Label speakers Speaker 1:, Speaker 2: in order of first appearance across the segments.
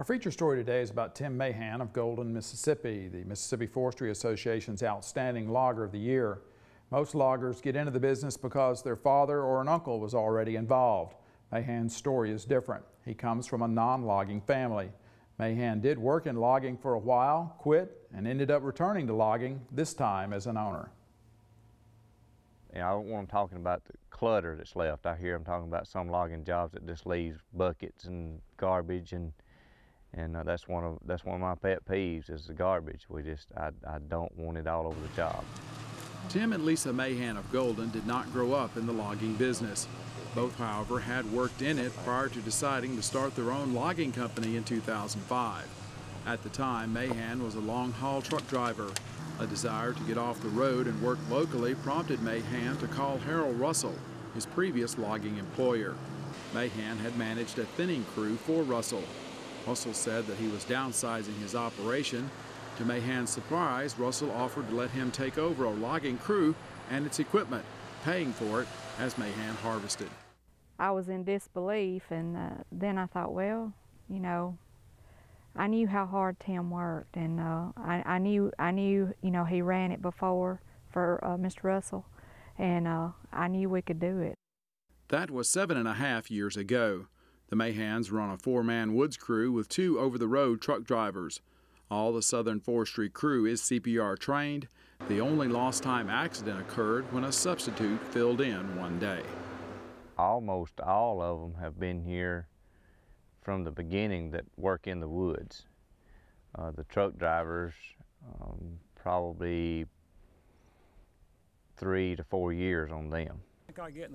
Speaker 1: Our feature story today is about Tim Mahan of Golden, Mississippi, the Mississippi Forestry Association's Outstanding Logger of the Year. Most loggers get into the business because their father or an uncle was already involved. Mahan's story is different. He comes from a non-logging family. Mahan did work in logging for a while, quit, and ended up returning to logging, this time as an owner.
Speaker 2: I don't want them talking about the clutter that's left. I hear them talking about some logging jobs that just leaves buckets and garbage, and that's one of my pet peeves is the garbage. I don't want it all over the job.
Speaker 1: Tim and Lisa Mahan of Golden did not grow up in the logging business. Both, however, had worked in it prior to deciding to start their own logging company in 2005. At the time, Mahan was a long-haul truck driver. A desire to get off the road and work locally prompted Mahan to call Harold Russell, his previous logging employer. Mahan had managed a thinning crew for Russell. Russell said that he was downsizing his operation. To Mahan's surprise, Russell offered to let him take over a logging crew and its equipment, paying for it as Mahan harvested.
Speaker 3: I was in disbelief, and then I thought, well, you know, I knew how hard Tim worked, and I knew, you know, he ran it before for Mr. Russell, and I knew we could do it.
Speaker 1: That was 7.5 years ago. The Mahans run a 4-man woods crew with 2 over-the-road truck drivers. All the Southern Forestry crew is CPR trained. The only lost time accident occurred when a substitute filled in one day.
Speaker 2: Almost all of them have been here from the beginning that work in the woods. The truck drivers, probably 3 to 4 years on them.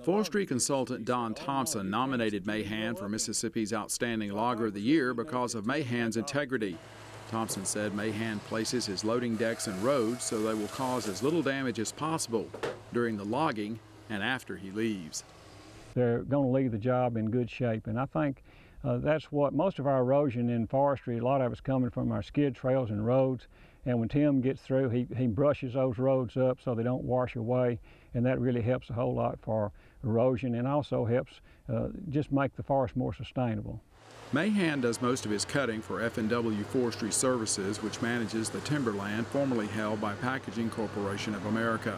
Speaker 1: Forestry consultant Don Thompson nominated Mahan for Mississippi's Outstanding Logger of the Year because of Mahan's integrity. Thompson said Mahan places his loading decks and roads so they will cause as little damage as possible during the logging and after he leaves.
Speaker 4: They're going to leave the job in good shape, and I think that's what most of our erosion in forestry, a lot of it's coming from our skid trails and roads, and when Tim gets through, he brushes those roads up so they don't wash away, and that really helps a whole lot for erosion and also helps just make the forest more sustainable.
Speaker 1: Mahan does most of his cutting for F&W Forestry Services, which manages the timberland formerly held by Packaging Corporation of America.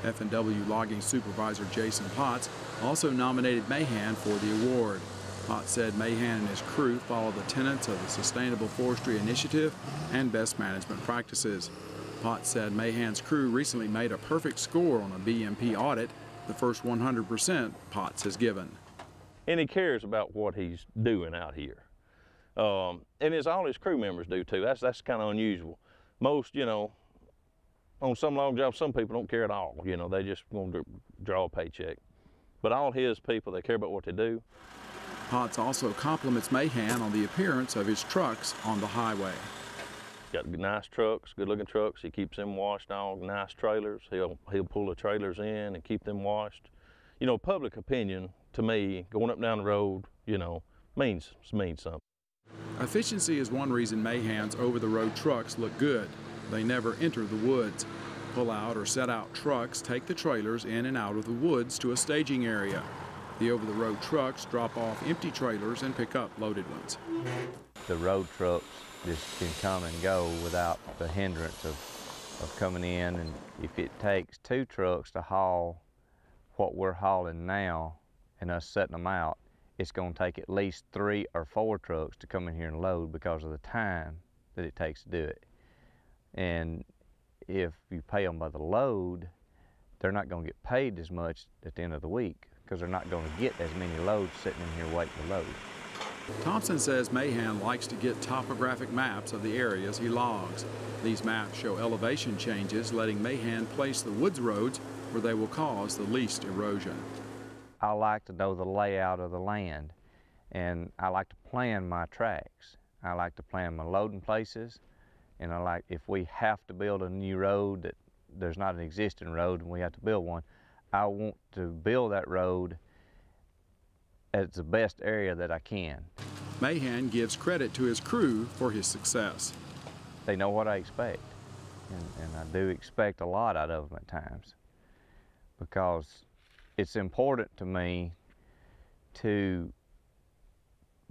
Speaker 1: F&W logging supervisor Jason Potts also nominated Mahan for the award. Potts said Mahan and his crew follow the tenets of the Sustainable Forestry Initiative and best management practices. Potts said Mahan's crew recently made a perfect score on a BMP audit, the first 100% Potts has given.
Speaker 5: And he cares about what he's doing out here. And as all his crew members do too. That's kind of unusual. Most, you know, on some log jobs, some people don't care at all. You know, they just want to draw a paycheck. But all his people, they care about what they do.
Speaker 1: Potts also compliments Mahan on the appearance of his trucks on the highway.
Speaker 5: Got nice trucks, good-looking trucks. He keeps them washed on, nice trailers. He'll pull the trailers in and keep them washed. You know, public opinion, to me, going up and down the road, you know, means something.
Speaker 1: Efficiency is one reason Mahan's over-the-road trucks look good. They never enter the woods. Pull-out or set-out trucks take the trailers in and out of the woods to a staging area. The over-the-road trucks drop off empty trailers and pick up loaded ones.
Speaker 2: The road trucks just can come and go without the hindrance of coming in, and if it takes 2 trucks to haul what we're hauling now and us setting them out, it's going to take at least 3 or 4 trucks to come in here and load because of the time that it takes to do it. And if you pay them by the load, they're not going to get paid as much at the end of the week because they're not going to get as many loads sitting in here waiting to load.
Speaker 1: Thompson says Mahan likes to get topographic maps of the areas he logs. These maps show elevation changes, letting Mahan place the woods roads where they will cause the least erosion.
Speaker 2: I like to know the layout of the land, and I like to plan my tracks. I like to plan my loading places, and I like, if we have to build a new road that there's not an existing road and we have to build one, I want to build that road at the best area that I can.
Speaker 1: Mahan gives credit to his crew for his success.
Speaker 2: They know what I expect, and I do expect a lot out of them at times, because it's important to me to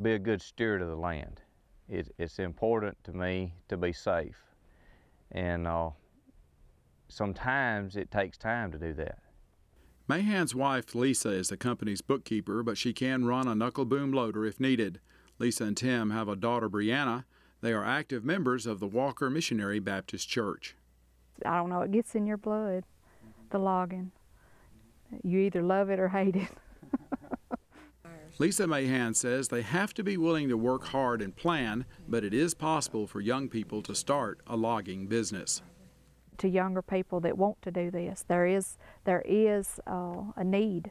Speaker 2: be a good steward of the land. it's important to me to be safe. And sometimes it takes time to do that.
Speaker 1: Mahan's wife, Lisa, is the company's bookkeeper, but she can run a knuckle boom loader if needed. Lisa and Tim have a daughter, Brianna. They are active members of the Walker Missionary Baptist Church.
Speaker 3: I don't know, it gets in your blood, the logging. You either love it or hate it.
Speaker 1: Lisa Mahan says they have to be willing to work hard and plan, but it is possible for young people to start a logging business.
Speaker 3: To younger people that want to do this, there is a need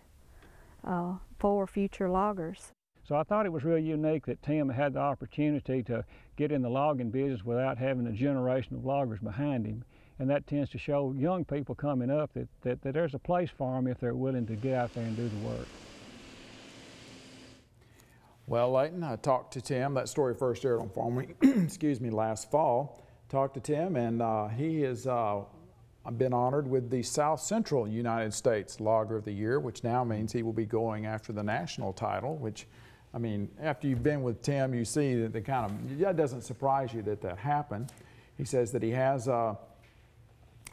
Speaker 3: for future loggers.
Speaker 4: So I thought it was really unique that Tim had the opportunity to get in the logging business without having a generation of loggers behind him. And that tends to show young people coming up that there's a place for them if they're willing to get out there and do the work.
Speaker 1: Well, Leighton, I talked to Tim. That story first aired on Farmweek, excuse me, last fall. Talked to Tim, and he has been honored with the South Central United States Logger of the Year, which now means he will be going after the national title, which, I mean, after you've been with Tim, you see that that doesn't surprise you that happened. He says that he has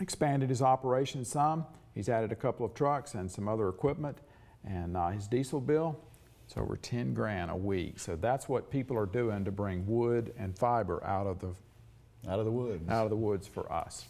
Speaker 1: expanded his operation some. He's added a couple of trucks and some other equipment, and his diesel bill, it's over 10 grand a week. So that's what people are doing to bring wood and fiber out of the woods for us.